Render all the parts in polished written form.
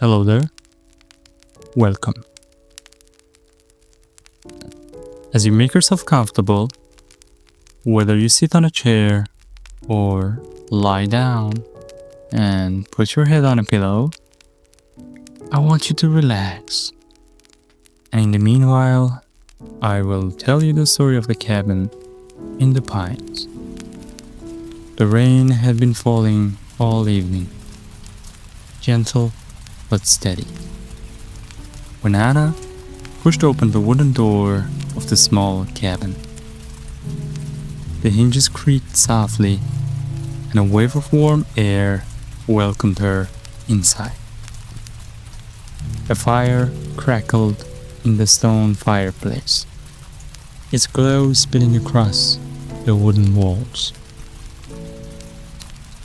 Hello there. Welcome. As you make yourself comfortable, whether you sit on a chair or lie down and put your head on a pillow, I want you to relax. And in the meanwhile, I will tell you the story of the cabin in the pines. The rain had been falling all evening, gentle but steady. When Anna pushed open the wooden door of the small cabin, the hinges creaked softly and a wave of warm air welcomed her inside. A fire crackled in the stone fireplace, its glow spilling across the wooden walls.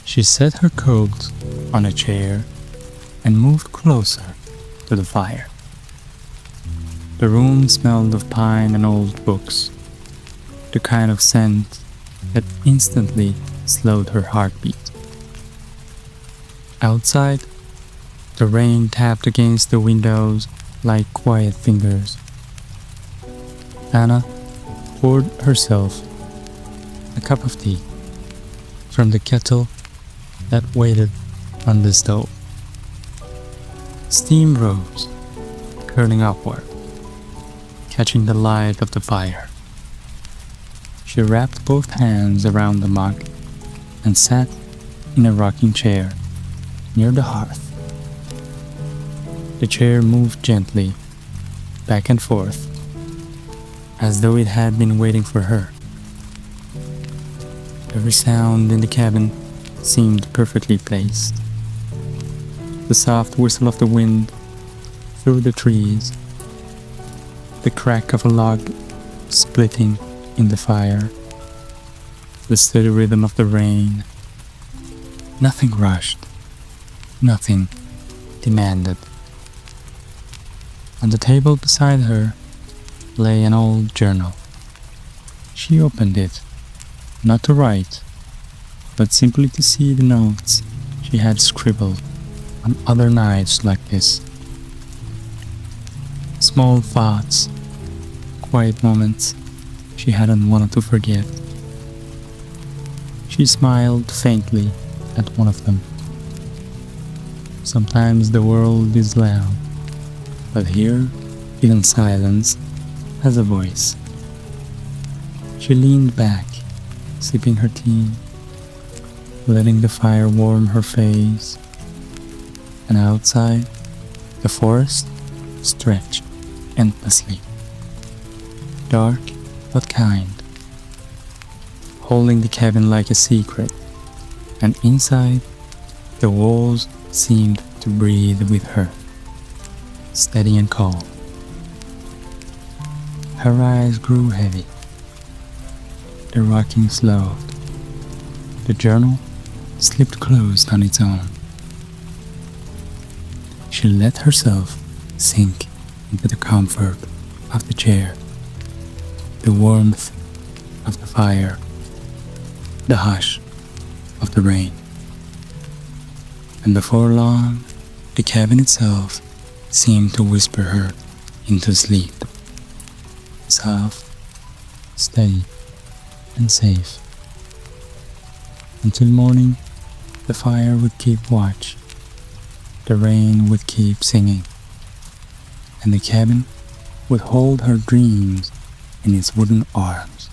She set her coat on a chair and moved closer to the fire. The room smelled of pine and old books, the kind of scent that instantly slowed her heartbeat. Outside, the rain tapped against the windows like quiet fingers. Anna poured herself a cup of tea from the kettle that waited on the stove. Steam rose, curling upward, catching the light of the fire. She wrapped both hands around the mug and sat in a rocking chair near the hearth. The chair moved gently back and forth, as though it had been waiting for her. Every sound in the cabin seemed perfectly placed. The soft whistle of the wind through the trees, the crack of a log splitting in the fire, the steady rhythm of the rain. Nothing rushed, nothing demanded. On the table beside her lay an old journal. She opened it, not to write, but simply to see the notes she had scribbled on other nights like this. Small thoughts, quiet moments she hadn't wanted to forget. She smiled faintly at one of them. Sometimes the world is loud, but here, even silence has a voice. She leaned back, sipping her tea, letting the fire warm her face. And outside, the forest stretched endlessly, dark but kind, holding the cabin like a secret, and inside, the walls seemed to breathe with her, steady and calm. Her eyes grew heavy. The rocking slowed. The journal slipped closed on its own. She let herself sink into the comfort of the chair, the warmth of the fire, the hush of the rain. And before long, the cabin itself seemed to whisper her into sleep, soft, steady, and safe. Until morning, the fire would keep watch, the rain would keep singing, and the cabin would hold her dreams in its wooden arms.